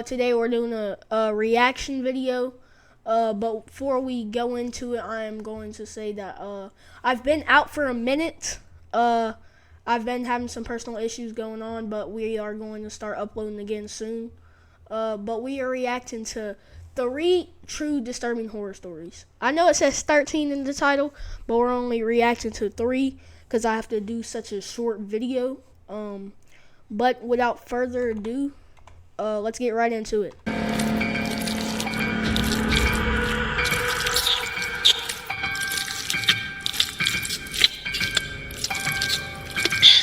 Today we're doing a reaction video. But before we go into it, I am going to say that I've been out for a minute. I've been having some personal issues going on, but we are going to start uploading again soon. But we are reacting to 3 true disturbing horror stories. I know it says 13 in the title, but we're only reacting to 3 because I have to do such a short video. But without further ado, let's get right into it.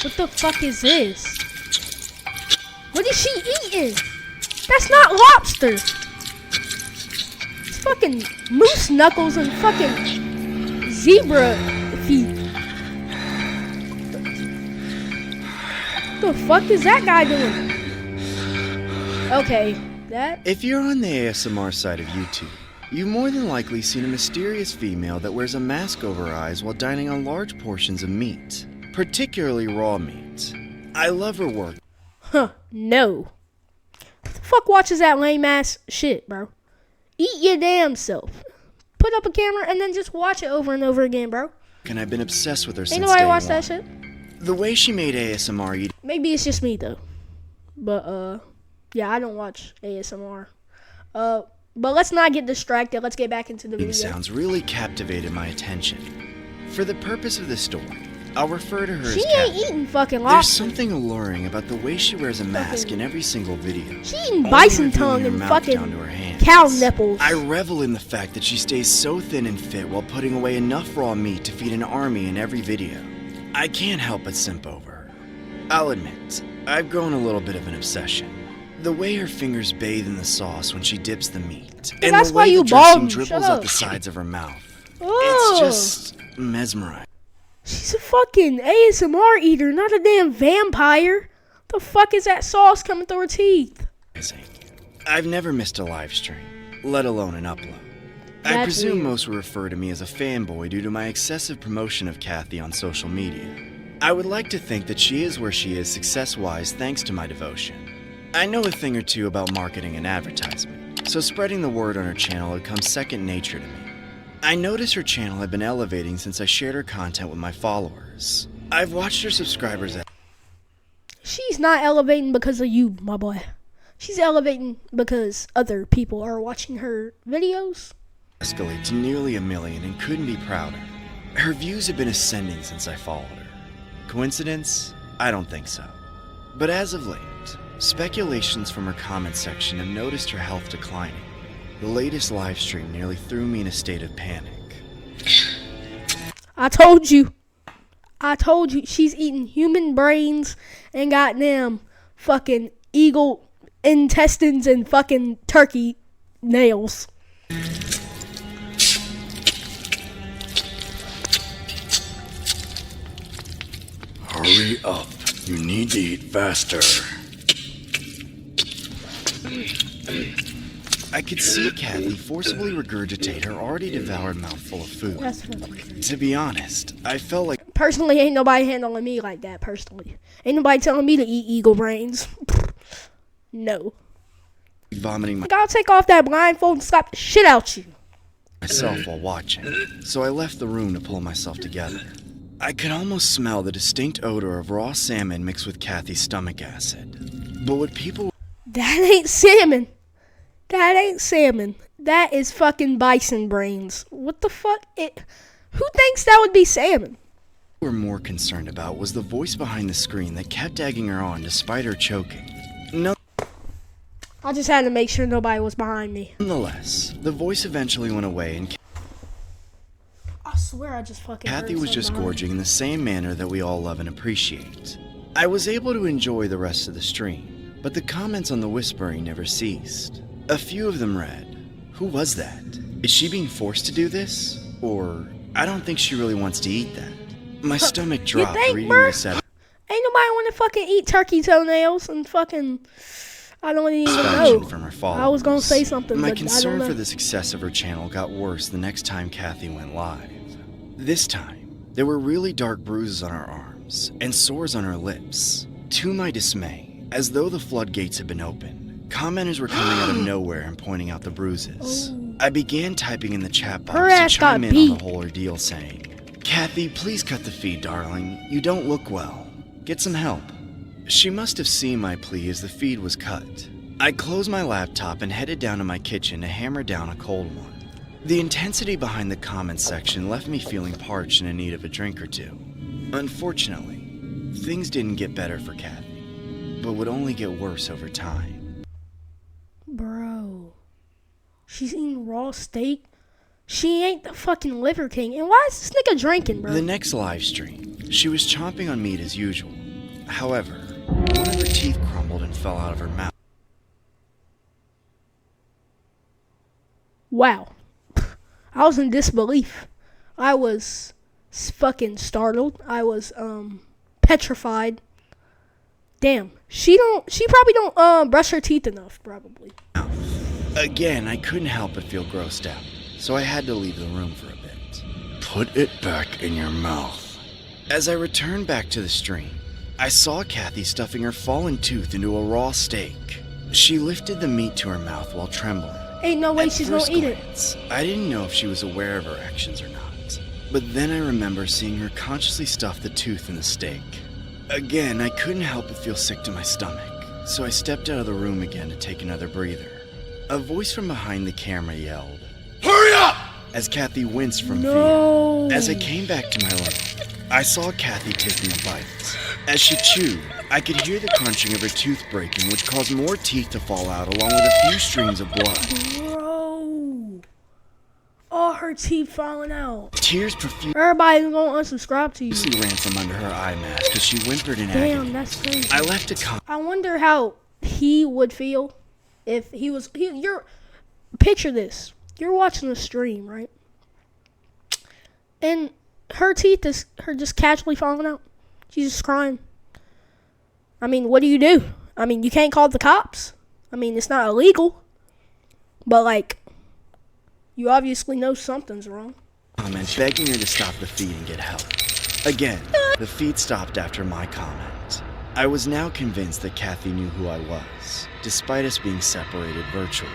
What the fuck is this? What is she eating? That's not lobster. It's fucking moose knuckles and fucking zebra feet. What the fuck is that guy doing? Okay, that... If you're on the ASMR side of YouTube, you've more than likely seen a mysterious female that wears a mask over her eyes while dining on large portions of meat, particularly raw meat. I love her work. No. Who the fuck watches that lame ass shit, bro? Eat your damn self. Put up a camera and then just watch it over and over again, bro. And I've been obsessed with her since Ain't day nobody one. watch that shit? The way she made ASMR eat. Maybe it's just me though. But yeah, I don't watch ASMR. But let's not get distracted. Let's get back into the video. Sounds really captivated my attention. For the purpose of this story, I'll refer to her as She Kat. ain't eating fucking There's lobster. something alluring about the way she wears a mask in every single video. She eating only bison revealing tongue her and mouth fucking down to her hands. cow nipples. I revel in the fact that she stays so thin and fit while putting away enough raw meat to feed an army in every video. I can't help but simp over her. I'll admit, I've grown a little bit of an obsession. The way her fingers bathe in the sauce when she dips the meat, and that's the why way you the dressing bald. dribbles Shut out up. the sides of her mouth. Oh. It's just mesmerizing. She's a fucking ASMR eater, not a damn vampire. The fuck is that sauce coming through her teeth? I've never missed a live stream, let alone an upload. I That's presume weird. most would refer to me as a fanboy due to my excessive promotion of Kathy on social media. I would like to think that she is where she is success-wise thanks to my devotion. I know a thing or two about marketing and advertisement, so spreading the word on her channel had come second nature to me. I noticed her channel had been elevating since I shared her content with my followers. I've watched her subscribers She's not elevating because of you, my boy. She's elevating because other people are watching her videos. escalate to nearly 1 million and couldn't be prouder. Her views have been ascending since I followed her. Coincidence? I don't think so. But as of late, speculations from her comment section have noticed her health declining. The latest live stream nearly threw me in a state of panic. I told you. She's eating human brains and goddamn fucking eagle intestines and fucking turkey nails. Hurry up. You need to eat faster. I could see Kathy forcibly regurgitate her already devoured mouthful of food. That's fucking... To be honest, I felt like Personally, ain't nobody handling me like that, personally. Ain't nobody telling me to eat eagle brains. No. vomiting Like, I'll take off that blindfold and slap the shit out you. myself while watching, so I left the room to pull myself together. I could almost smell the distinct odor of raw salmon mixed with Kathy's stomach acid. But what people That ain't salmon. That ain't salmon. That is fucking bison brains. What the fuck? Who thinks that would be salmon? were more concerned about was the voice behind the screen that kept egging her on despite her choking. I just had to make sure nobody was behind me. Nonetheless, the voice eventually went away and I swear I just fucking Kathy heard was just something behind gorging in the same manner that we all love and appreciate. I was able to enjoy the rest of the stream, but the comments on the whispering never ceased. A few of them read, "Who was that? Is she being forced to do this? Or, I don't think she really wants to eat that." My stomach dropped think, reading bruh? this out me. Ain't nobody want to fucking eat turkey toenails and fucking... I don't even know. from her followers. I was gonna say something, My but I don't concern know. for the success of her channel got worse the next time Kathy went live. This time, there were really dark bruises on her arms and sores on her lips. To my dismay, as though the floodgates had been opened, Commenters were coming out of nowhere and pointing out the bruises. Oh. I began typing in the chat Her box to ass got chime in on beat. the whole ordeal, saying, "Kathy, please cut the feed, darling. You don't look well. Get some help." She must have seen my plea as the feed was cut. I closed my laptop and headed down to my kitchen to hammer down a cold one. The intensity behind the comments section left me feeling parched and in need of a drink or two. Unfortunately, things didn't get better for Kathy, but would only get worse over time. Bro. She's eating raw steak? She ain't the fucking Liver King. And why is this nigga drinking, bro? The next live stream, she was chomping on meat as usual. However, one of her teeth crumbled and fell out of her mouth. Wow. I was in disbelief. I was fucking startled. I was petrified. Damn. She probably don't brush her teeth enough, probably. Again, I couldn't help but feel grossed out, so I had to leave the room for a bit. Put it back in your mouth. As I returned back to the stream, I saw Kathy stuffing her fallen tooth into a raw steak. She lifted the meat to her mouth while trembling. Ain't no way At she's gonna first eat it. glance, I didn't know if she was aware of her actions or not. But then I remember seeing her consciously stuff the tooth in the steak. Again, I couldn't help but feel sick to my stomach, so I stepped out of the room again to take another breather. A voice from behind the camera yelled, "Hurry up!" as Kathy winced from No. fear. As I came back to my room, I saw Kathy taking a bite. As she chewed, I could hear the crunching of her tooth breaking, which caused more teeth to fall out along with a few streams of blood. Bro. All her teeth falling out. Tears profusely Everybody's gonna unsubscribe to you. ran from under her eye mask as she whimpered in Damn, agony. that's crazy. I left a comment. I wonder how he would feel if you're picture this. You're watching the stream, right? And her teeth is just casually falling out. She's just crying. I mean, what do? I mean, you can't call the cops. I mean, it's not illegal. But like, you obviously know something's wrong. Comments begging her to stop the feed and get help. Again, the feed stopped after my comment. I was now convinced that Kathy knew who I was, despite us being separated virtually.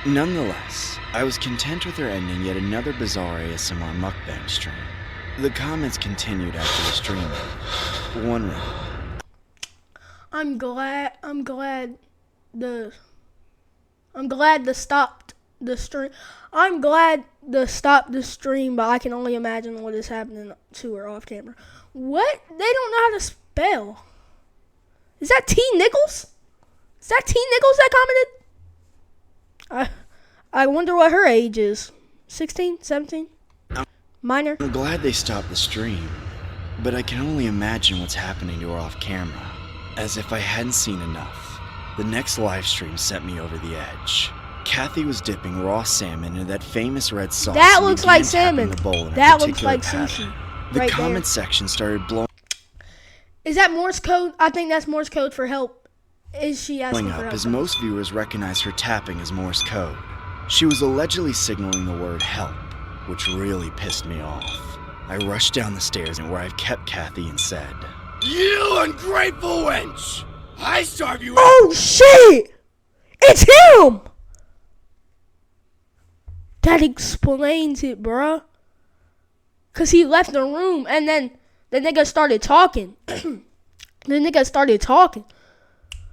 Nonetheless, I was content with her ending yet another bizarre ASMR mukbang stream. The comments continued after the stream ended. One round. I'm glad to stop the stream. I'm glad to stop the stream, but I can only imagine what is happening to her off camera. What? They don't know how to spell. Is that T. Nichols? Is that T. Nichols that commented? I wonder what her age is. 16? 17? Minor? I'm glad they stopped the stream, but I can only imagine what's happening to her off camera. As if I hadn't seen enough, the next live stream sent me over the edge. Kathy was dipping raw salmon into that famous red sauce. That and looks began like tapping salmon. the bowl in a That looks particular like pattern. sushi. The Right comment there. section started blowing Is that Morse code? I think that's Morse code for help. Is she asking for up help? as most viewers recognized her tapping as Morse code. She was allegedly signaling the word help, which really pissed me off. I rushed down the stairs and where I've kept Kathy and said, "You ungrateful wench! I starve you out!" Oh shit! It's him! That explains it, bruh. Cause he left the room and then the nigga started talking.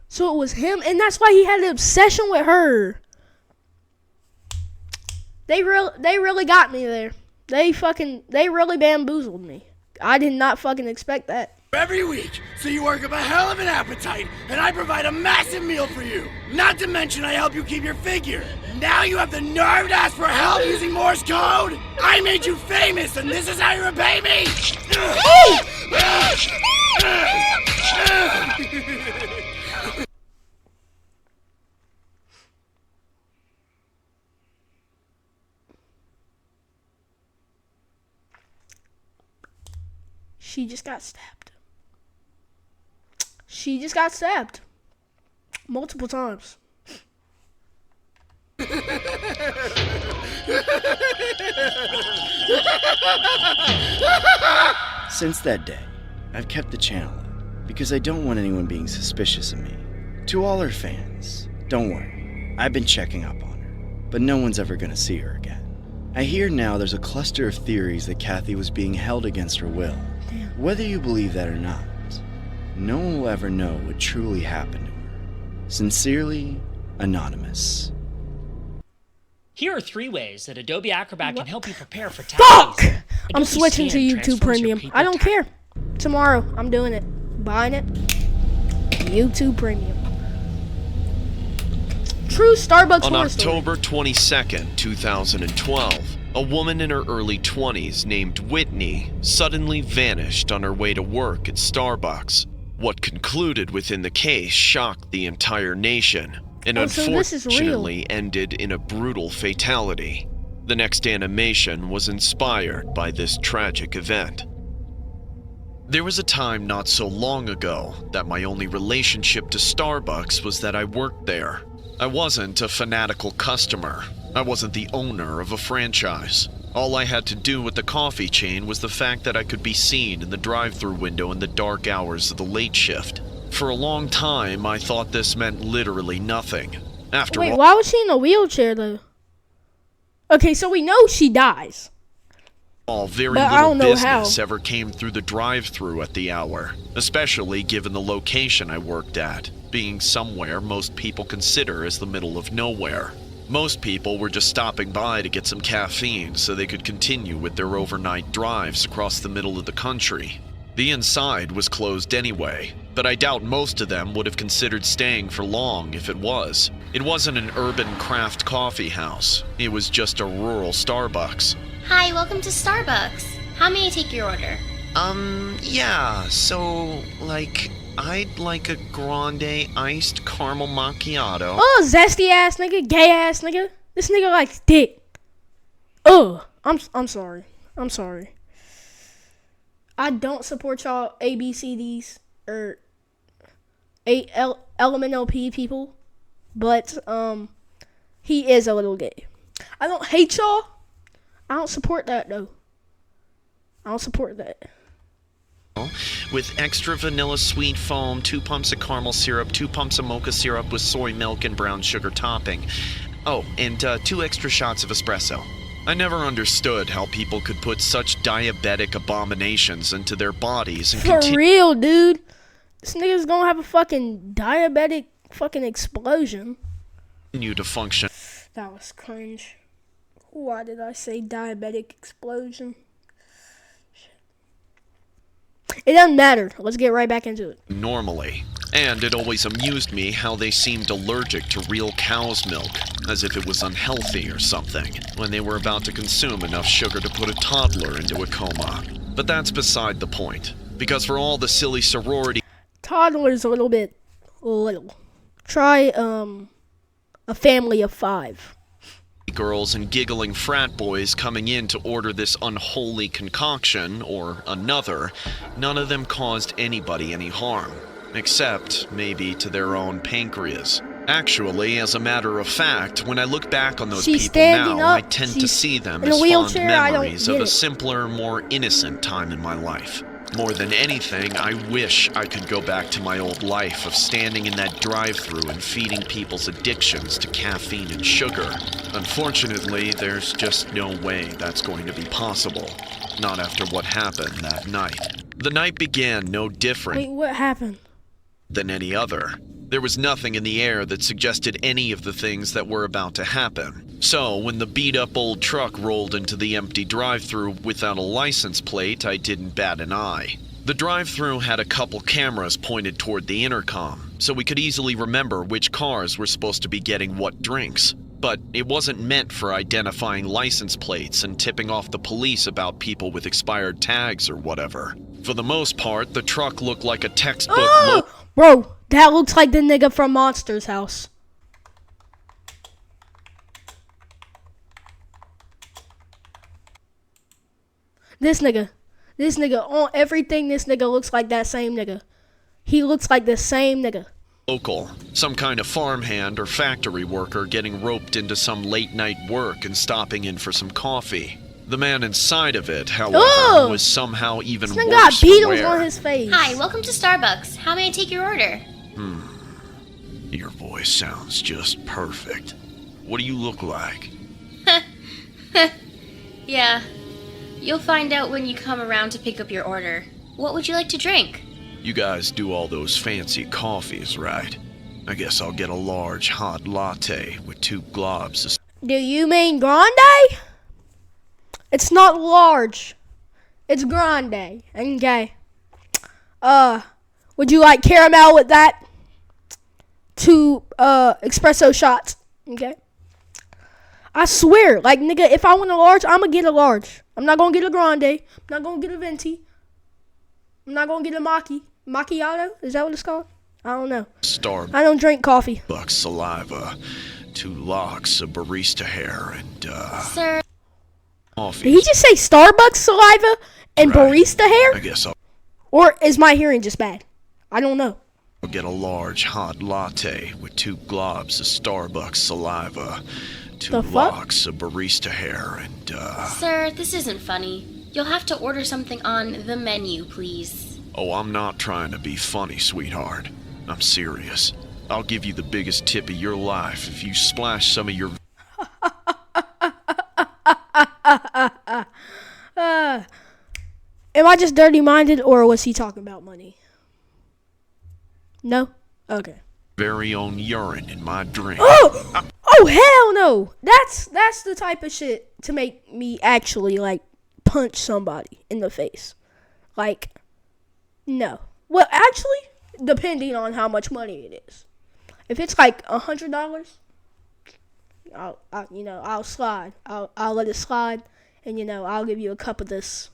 So it was him, and that's why he had an obsession with her. They really got me there. They really bamboozled me. I did not fucking expect that. Every week, so you work up a hell of an appetite, and I provide a massive meal for you. Not to mention I help you keep your figure. Now you have the nerve to ask for help using Morse code? I made you famous, and this is how you repay me? She just got stabbed. She just got stabbed. Multiple times. Since that day, I've kept the channel up because I don't want anyone being suspicious of me. To all her fans, Don't worry, I've been checking up on her, but no one's ever gonna see her again. I hear now there's a cluster of theories that Kathy was being held against her will. Damn. Whether you believe that or not, no one will ever know what truly happened to her. Sincerely, Anonymous. Here are 3 ways that Adobe Acrobat can help you prepare for tax Fuck! season. I'm Adobe switching to Scan YouTube transforms your Premium. paper I don't tax- care. Tomorrow, I'm doing it. Buying it. YouTube Premium. True Starbucks On horror story. October 22nd, 2012, a woman in her early 20s named Whitney suddenly vanished on her way to work at Starbucks. What concluded within the case shocked the entire nation and Oh, so this is real. unfortunately ended in a brutal fatality. The next animation was inspired by this tragic event. There was a time not so long ago that my only relationship to Starbucks was that I worked there. I wasn't a fanatical customer. I wasn't the owner of a franchise. All I had to do with the coffee chain was the fact that I could be seen in the drive-thru window in the dark hours of the late shift. For a long time, I thought this meant literally nothing. After Wait, all, why was she in a wheelchair though? Okay, so we know she dies. very But I little don't know business how. ever came through the drive-thru at the hour, especially given the location I worked at, being somewhere most people consider as the middle of nowhere. Most people were just stopping by to get some caffeine so they could continue with their overnight drives across the middle of the country. The inside was closed anyway, but I doubt most of them would have considered staying for long if it was. It wasn't an urban craft coffee house. It was just a rural Starbucks. Hi, welcome to Starbucks. How may I take your order? Yeah, so, I'd like a grande iced caramel macchiato. Oh, zesty ass nigga, gay ass nigga. This nigga likes dick. Ugh. I'm sorry. I'm sorry. I don't support y'all ABCDs or LMNOP people, but he is a little gay. I don't hate y'all. I don't support that though. I don't support that. With extra vanilla sweet foam, 2 pumps of caramel syrup, 2 pumps of mocha syrup with soy milk and brown sugar topping. Oh, and 2 extra shots of espresso. I never understood how people could put such diabetic abominations into their bodies and For real, dude. This nigga's gonna have a fucking diabetic fucking explosion. continue to function. That was cringe. Why did I say diabetic explosion? It doesn't matter. Let's get right back into it. Normally. And it always amused me how they seemed allergic to real cow's milk, as if it was unhealthy or something, when they were about to consume enough sugar to put a toddler into a coma. But that's beside the point, because for all the silly sorority Toddler's a little bit little. Try a family of 5. girls and giggling frat boys coming in to order this unholy concoction, or another, none of them caused anybody any harm. Except, maybe, to their own pancreas. Actually, as a matter of fact, when I look back on those She's people standing now, I up. tend to She's see them in a as fond wheelchair. I don't memories get of a it. simpler, more innocent time in my life. More than anything, I wish I could go back to my old life of standing in that drive-thru and feeding people's addictions to caffeine and sugar. Unfortunately, there's just no way that's going to be possible. Not after what happened that night. The night began no different Wait, what happened? than any other. There was nothing in the air that suggested any of the things that were about to happen. So, when the beat-up old truck rolled into the empty drive-thru without a license plate, I didn't bat an eye. The drive-thru had a couple cameras pointed toward the intercom, so we could easily remember which cars were supposed to be getting what drinks. But it wasn't meant for identifying license plates and tipping off the police about people with expired tags or whatever. For the most part, the truck looked like a textbook Bro, that looks like the nigga from Monster's House. This nigga, on everything, this nigga looks like that same nigga. He looks like the same nigga. local. Some kind of farmhand or factory worker getting roped into some late-night work and stopping in for some coffee. The man inside of it, however, Ugh! was somehow even This worse nigga got for beetles wear. on his face. Hi, welcome to Starbucks. How may I take your order? Your voice sounds just perfect. What do you look like? Yeah. You'll find out when you come around to pick up your order. What would you like to drink? You guys do all those fancy coffees, right? I guess I'll get a large hot latte with 2 globs of... Do you mean grande? It's not large. It's grande. Okay. Would you like caramel with that? 2 espresso shots. Okay. I swear, like, nigga, if I want a large, I'm gonna get a large. I'm not gonna get a grande. I'm not gonna get a venti. I'm not gonna get a macchiato. Is that what it's called? I don't know. I don't drink coffee. Starbucks saliva, 2 locks of barista hair, and Sir. coffee. Did he just say Starbucks saliva and Right. barista hair? I guess I'll Or is my hearing just bad? I don't know. get a large hot latte with 2 globs of Starbucks saliva, 2 The fuck? locks of barista hair, and Sir, this isn't funny. You'll have to order something on the menu, please. oh, I'm not trying to be funny, sweetheart. I'm serious. I'll give you the biggest tip of your life if you splash some of your... Am I just dirty-minded, or was he talking about money? No? Okay. very own urine in my drink. Oh, hell no. That's the type of shit to make me actually, like, punch somebody in the face. Like, no. Well, actually, depending on how much money it is. If it's like $100, I'll slide. I'll let it slide, and I'll give you a cup of this,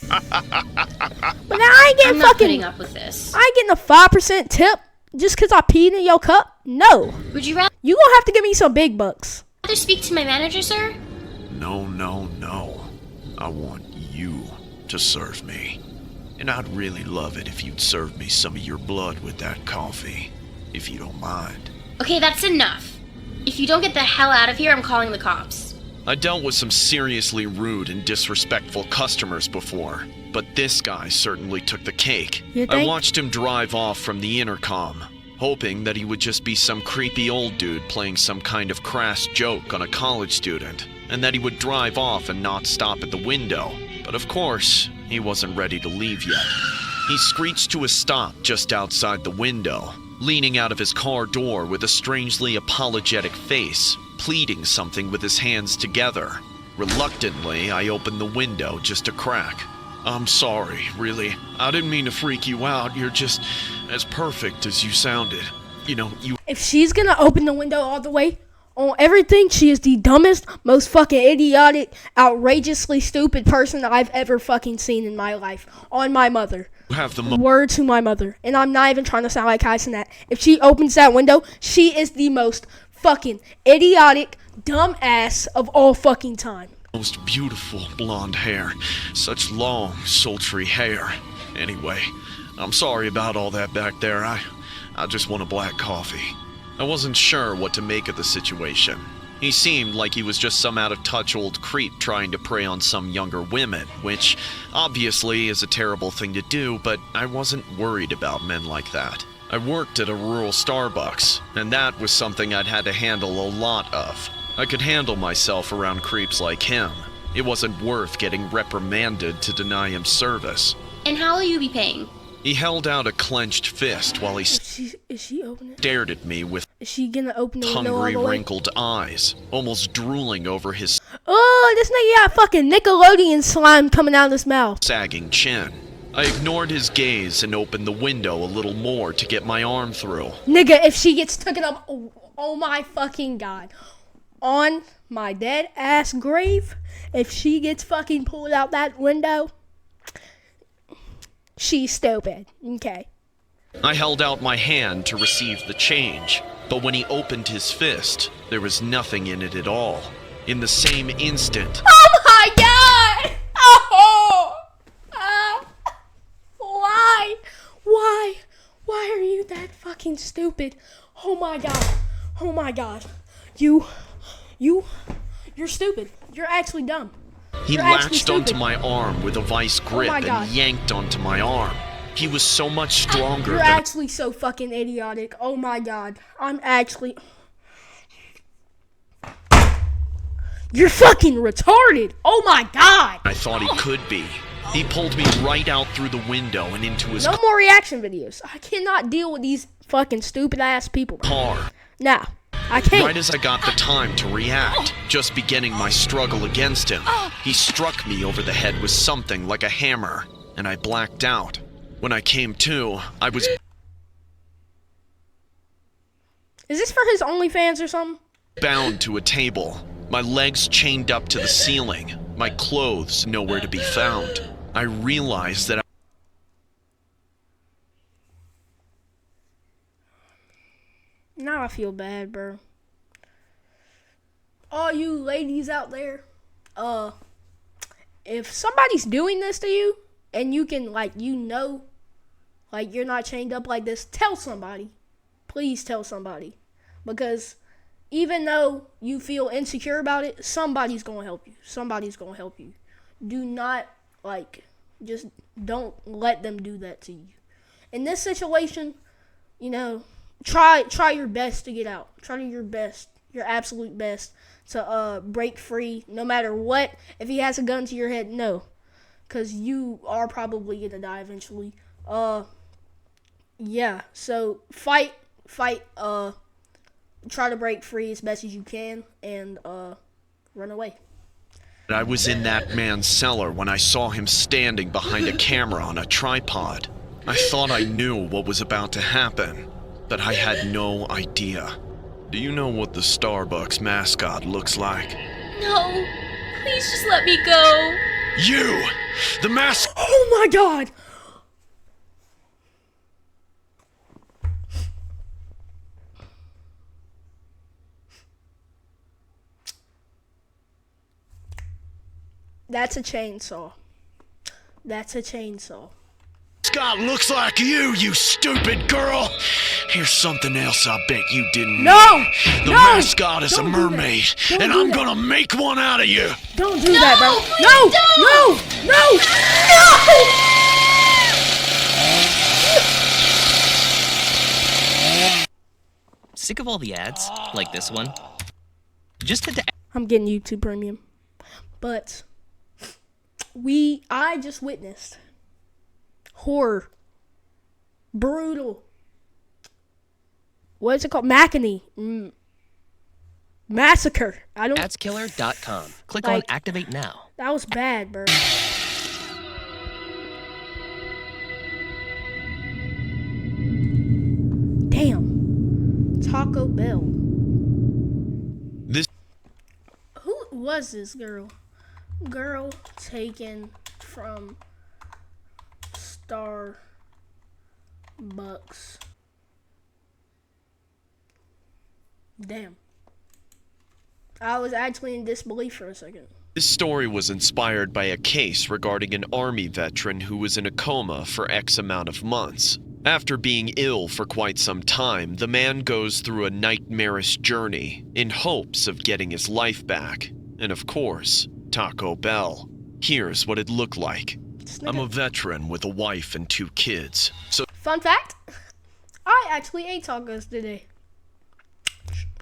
But now I ain't getting I'm not putting up with this. I ain't getting a 5% tip just because I peed in your cup. No, Would you rather you gonna have to give me some big bucks. speak to my manager, sir? No, no, no. I want you to serve me. And I'd really love it if you'd serve me some of your blood with that coffee, if you don't mind. Okay, that's enough. If you don't get the hell out of here, I'm calling the cops. I dealt with some seriously rude and disrespectful customers before, but this guy certainly took the cake. You I think? watched him drive off from the intercom, hoping that he would just be some creepy old dude playing some kind of crass joke on a college student, and that he would drive off and not stop at the window. But of course, he wasn't ready to leave yet. He screeched to a stop just outside the window, leaning out of his car door with a strangely apologetic face, pleading something with his hands together. Reluctantly, I opened the window just a crack. I'm sorry, really. I didn't mean to freak you out. You're just as perfect as you sounded. You If she's gonna open the window all the way on everything, she is the dumbest, most fucking idiotic, outrageously stupid person I've ever fucking seen in my life. On my mother. have the Word to my mother. And I'm not even trying to sound like Hyson that. If she opens that window, she is the most fucking idiotic, dumb ass of all fucking time. most beautiful blonde hair. Such long, sultry hair. Anyway, I'm sorry about all that back there. I just want a black coffee. I wasn't sure what to make of the situation. He seemed like he was just some out-of-touch old creep trying to prey on some younger women, which obviously is a terrible thing to do, but I wasn't worried about men like that. I worked at a rural Starbucks, and that was something I'd had to handle a lot of. I could handle myself around creeps like him. It wasn't worth getting reprimanded to deny him service. And how will you be paying? He held out a clenched fist while he Is she opening it? stared at me with Is she gonna open the window all hungry, the way? wrinkled eyes, almost drooling over his Oh, this nigga got fucking Nickelodeon slime coming out of his mouth. sagging chin. I ignored his gaze and opened the window a little more to get my arm through. Nigga, if she gets taken up, oh my fucking god. On my dead ass grave, if she gets fucking pulled out that window, she's stupid. Okay. I held out my hand to receive the change, but when he opened his fist, there was nothing in it at all. In the same instant, Oh my god! Oh! Why? Why are you that fucking stupid? Oh my god. Oh my god. You're stupid. You're actually dumb. he You're actually latched onto stupid. my arm with a vice grip my and God. yanked onto my arm. He was so much stronger You're than actually so fucking idiotic. Oh my god. You're fucking retarded. Oh my god. I thought he could be. He pulled me right out through the window and into his No more reaction videos. I cannot deal with these fucking stupid ass people. car. Nah, I can't. Right as I got the time to react, just beginning my struggle against him, he struck me over the head with something like a hammer, and I blacked out. When I came to, I was Is this for his OnlyFans or something? bound to a table, my legs chained up to the ceiling, my clothes nowhere to be found. I realized that Now I feel bad, bro. All you ladies out there, if somebody's doing this to you and you can, like, you're not chained up like this, tell somebody. Please tell somebody. Because even though you feel insecure about it, somebody's going to help you. Somebody's going to help you. Do not, just don't let them do that to you. In this situation, try your best to get out. Try your best, your absolute best to break free no matter what. If he has a gun to your head, no. Because you are probably going to die eventually. Yeah, so fight, try to break free as best as you can, and run away. I was in that man's cellar when I saw him standing behind a camera on a tripod. I thought I knew what was about to happen, but I had no idea. Do you know what the Starbucks mascot looks like? No, please just let me go. You! The mask. Oh my god! That's a chainsaw. That's a chainsaw. Scott looks like you stupid girl! Here's something else I bet you didn't No! know. The No! mascot is a Don't do that. mermaid, Don't and do I'm that. gonna make one out of you! Don't do that, bro. please No! Sick of all the ads, like this one? Just head to I'm getting YouTube Premium. But I just witnessed horror. Brutal. What is it called? Massacre. adskiller.com. Click on Like- activate now. That was bad, bro. Damn. Taco Bell. This Who was this girl? Girl taken from Starbucks. Damn. I was actually in disbelief for a second. This story was inspired by a case regarding an Army veteran who was in a coma for X amount of months. After being ill for quite some time, the man goes through a nightmarish journey in hopes of getting his life back. And of course, Taco Bell. Here's what it looked like. I'm a veteran with a wife and 2 kids. So Fun fact, I actually ate tacos today.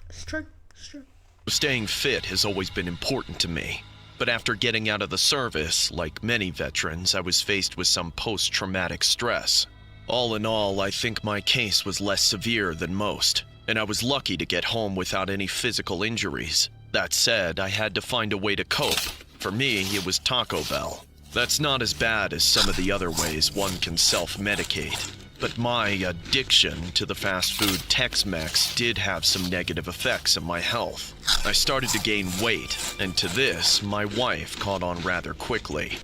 It's true. It's true. staying fit has always been important to me. But after getting out of the service, like many veterans, I was faced with some post-traumatic stress. All in all, I think my case was less severe than most, and I was lucky to get home without any physical injuries. That said, I had to find a way to cope. For me, it was Taco Bell. That's not as bad as some of the other ways one can self-medicate. But my addiction to the fast food Tex-Mex did have some negative effects on my health. I started to gain weight, and to this, my wife caught on rather quickly.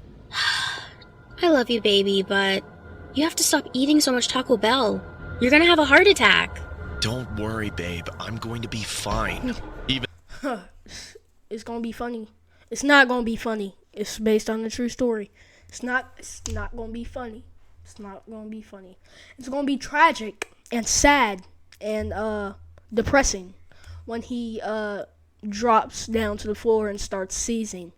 I love you, baby, but you have to stop eating so much Taco Bell. You're gonna have a heart attack. Don't worry, babe. I'm going to be fine. Even It's gonna be funny. It's not gonna be funny. It's based on a true story. It's not gonna be funny. It's not gonna be funny. It's gonna be tragic and sad and depressing when he drops down to the floor and starts seizing.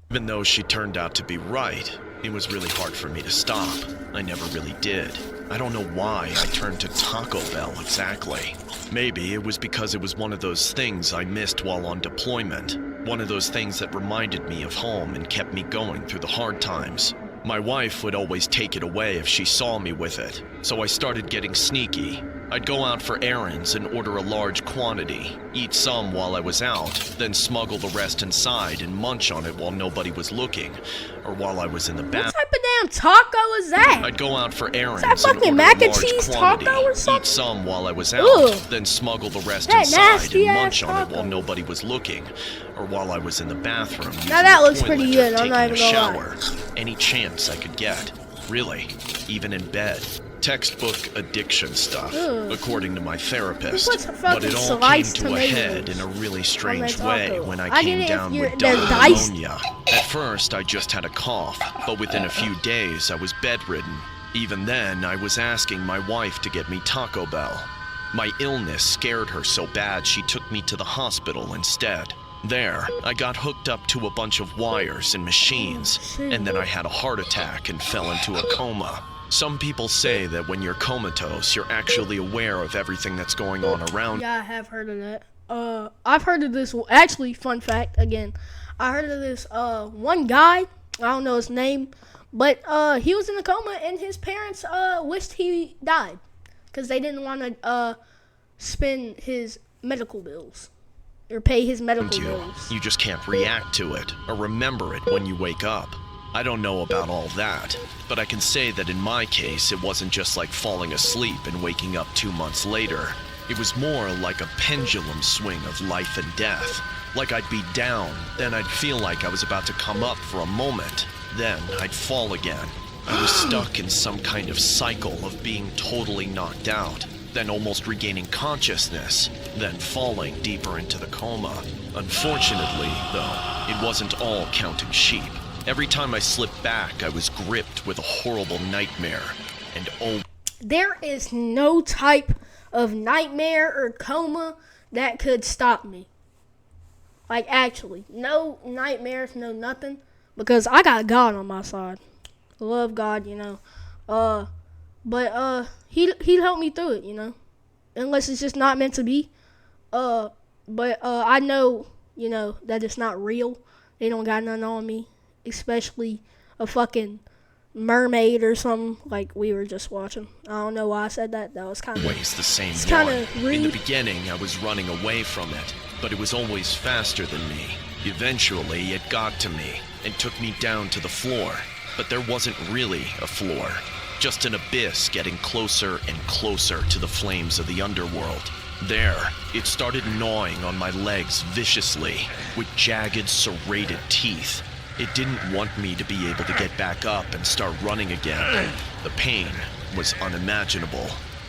though she turned out to be right, It was really hard for me to stop. I never really did. I don't know why I turned to Taco Bell exactly. Maybe it was because it was one of those things I missed while on deployment. One of those things that reminded me of home and kept me going through the hard times. My wife would always take it away if she saw me with it, so I started getting sneaky. I'd go out for errands and order a large quantity, eat some while I was out, then smuggle the rest inside and munch on it while nobody was looking, or while I was in the What bathroom. type of damn taco is that? I'd go out for errands that fucking and mac order a and large cheese quantity, taco or eat something? some while I was out, Ugh. then smuggle the rest That inside nasty and ass munch on it taco. while nobody was looking, or while I was in the bathroom using Now that the looks pretty toilet or good, I'm not taking a even gonna lie. shower. Any chance I could get. Really, even in bed. Textbook addiction stuff, Ugh. according to my therapist. Who puts a But it fucking all came sliced to a head in a tomatoes really on strange that way taco? when I I came get it if down you're- with they're double diced. pneumonia. At first, I just had a cough, but within a few days, I was bedridden. Even then, I was asking my wife to get me Taco Bell. My illness scared her so bad she took me to the hospital instead. There, I got hooked up to a bunch of wires and machines, and then I had a heart attack and fell into a coma. Some people say that when you're comatose, you're actually aware of everything that's going on around. Yeah, I have heard of that. I've heard of this. Actually, fun fact again, I heard of this. One guy, I don't know his name, but he was in a coma, and his parents wished he died because they didn't want to spend his medical bills or pay his medical bills. You just can't react to it or remember it when you wake up. I don't know about all that, but I can say that in my case, it wasn't just like falling asleep and waking up 2 months later. It was more like a pendulum swing of life and death. Like I'd be down, then I'd feel like I was about to come up for a moment, then I'd fall again. I was stuck in some kind of cycle of being totally knocked out, then almost regaining consciousness, then falling deeper into the coma. Unfortunately, though, it wasn't all counting sheep. Every time I slipped back, I was gripped with a horrible nightmare. And oh, There is no type of nightmare or coma that could stop me. Like, actually, no nightmares, no nothing, because I got God on my side. I love God, you know. But he helped me through it, you know. Unless it's just not meant to be. But I know, you know, that it's not real. They don't got nothing on me. Especially a fucking mermaid or something like we were just watching. I don't know why I said that. That was kind of always the same it's one. kinda rude. In the beginning, I was running away from it, but it was always faster than me. Eventually, it got to me and took me down to the floor. But there wasn't really a floor, just an abyss getting closer and closer to the flames of the underworld. There, it started gnawing on my legs viciously with jagged, serrated teeth. It didn't want me to be able to get back up and start running again. The pain was unimaginable.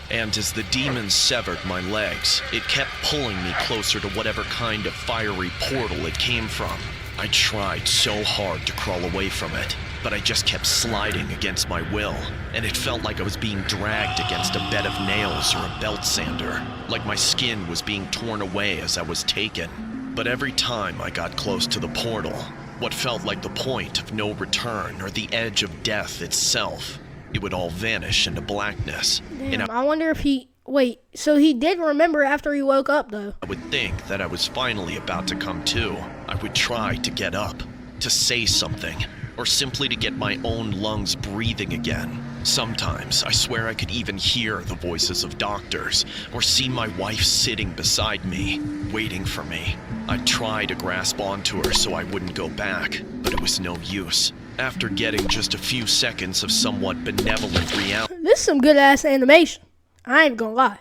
And as the demon severed my legs, it kept pulling me closer to whatever kind of fiery portal it came from. I tried so hard to crawl away from it, but I just kept sliding against my will, and it felt like I was being dragged against a bed of nails or a belt sander, like my skin was being torn away as I was taken. But every time I got close to the portal, what felt like the point of no return or the edge of death itself, it would all vanish into blackness. And Damn, I wonder if he... Wait, so he did remember after he woke up, though. I would think that I was finally about to come to. I would try to get up, to say something, or simply to get my own lungs breathing again. Sometimes, I swear I could even hear the voices of doctors, or see my wife sitting beside me, waiting for me. I'd try to grasp onto her so I wouldn't go back, but it was no use. After getting just a few seconds of somewhat benevolent reality, This is some good-ass animation. I ain't gonna lie.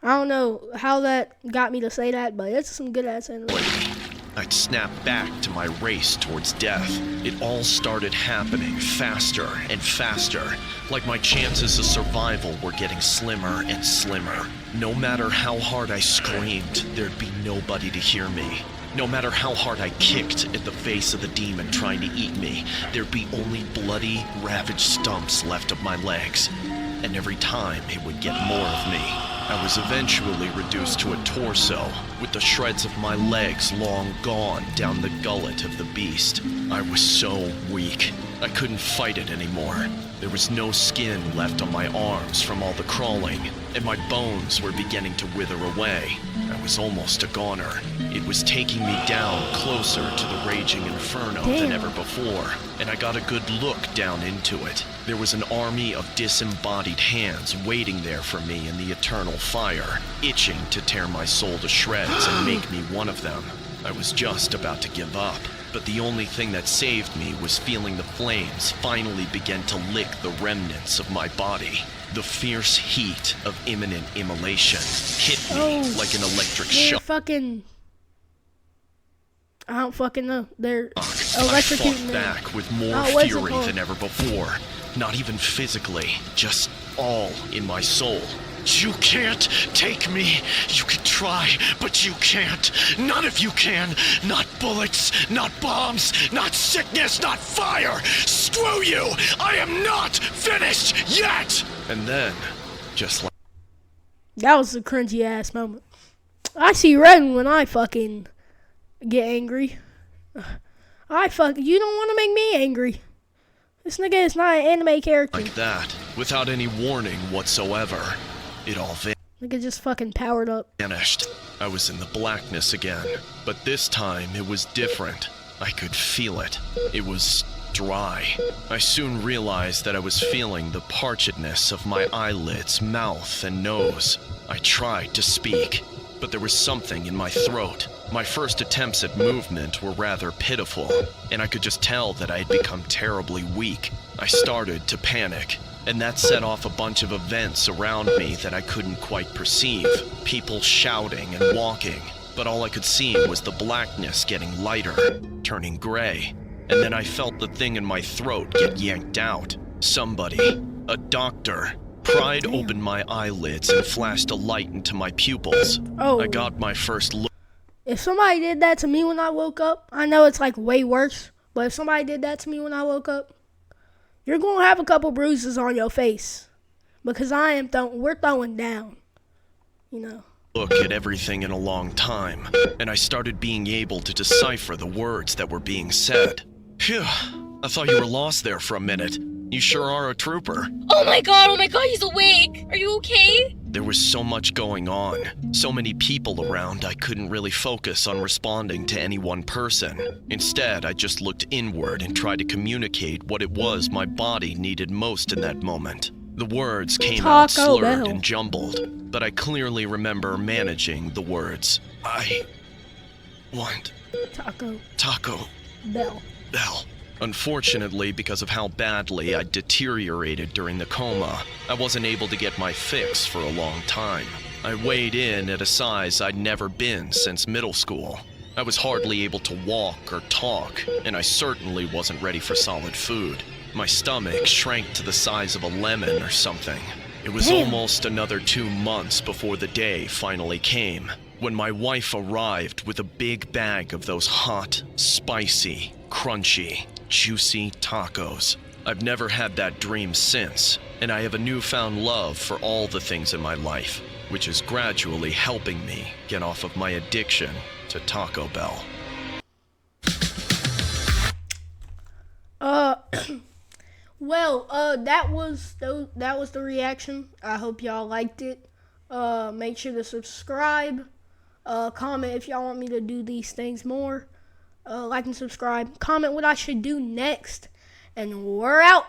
I don't know how that got me to say that, but it's some good-ass animation. I'd snap back to my race towards death. It all started happening faster and faster, like my chances of survival were getting slimmer and slimmer. No matter how hard I screamed, there'd be nobody to hear me. No matter how hard I kicked at the face of the demon trying to eat me, there'd be only bloody, ravaged stumps left of my legs. And every time it would get more of me. I was eventually reduced to a torso, with the shreds of my legs long gone down the gullet of the beast. I was so weak. I couldn't fight it anymore. There was no skin left on my arms from all the crawling, and my bones were beginning to wither away. I was almost a goner. It was taking me down closer to the raging inferno than ever before, and I got a good look down into it. There was an army of disembodied hands waiting there for me in the eternal fire, itching to tear my soul to shreds and make me one of them. I was just about to give up, but the only thing that saved me was feeling the flames finally begin to lick the remnants of my body. The fierce heat of imminent immolation hit me like an electric shock. I don't fucking know. They're I electrocuting fought back with more fury than ever before. Not even physically, just all in my soul. You can't take me. You can try, but you can't. None of you can. Not bullets, not bombs, not sickness, not fire. Screw you! I am not finished yet! And then, just like that was a cringy ass moment. I see red when I fucking get angry. You don't want to make me angry. This nigga is not an anime character. like that, without any warning whatsoever. It all Nigga just fucking powered up. vanished. I was in the blackness again, but this time it was different. I could feel it. It was dry. I soon realized that I was feeling the parchedness of my eyelids, mouth, and nose. I tried to speak, but there was something in my throat. My first attempts at movement were rather pitiful, and I could just tell that I had become terribly weak. I started to panic, and that set off a bunch of events around me that I couldn't quite perceive. People shouting and walking, but all I could see was the blackness getting lighter, turning gray. And then I felt the thing in my throat get yanked out. Somebody, a doctor, pried open my eyelids and flashed a light into my pupils. I got my first look. If somebody did that to me when I woke up, I know it's like way worse, but if somebody did that to me when I woke up, you're going to have a couple bruises on your face, because we're throwing down, you know. Look at everything in a long time, and I started being able to decipher the words that were being said. Phew, I thought you were lost there for a minute. You sure are a trooper. Oh my god, he's awake! Are you okay? There was so much going on, so many people around, I couldn't really focus on responding to any one person. Instead, I just looked inward and tried to communicate what it was my body needed most in that moment. The words came out slurred and jumbled, but I clearly remember managing the words. I want Taco Bell. Unfortunately, because of how badly I deteriorated during the coma, I wasn't able to get my fix for a long time. I weighed in at a size I'd never been since middle school. I was hardly able to walk or talk, and I certainly wasn't ready for solid food. My stomach shrank to the size of a lemon or something. It was almost another 2 months before the day finally came, when my wife arrived with a big bag of those hot, spicy, crunchy, juicy tacos. I've never had that dream since, and I have a newfound love for all the things in my life, which is gradually helping me get off of my addiction to Taco Bell. That was the reaction. I hope y'all liked it. Make sure to subscribe. Comment if y'all want me to do these things more. Like and subscribe. Comment what I should do next. And we're out.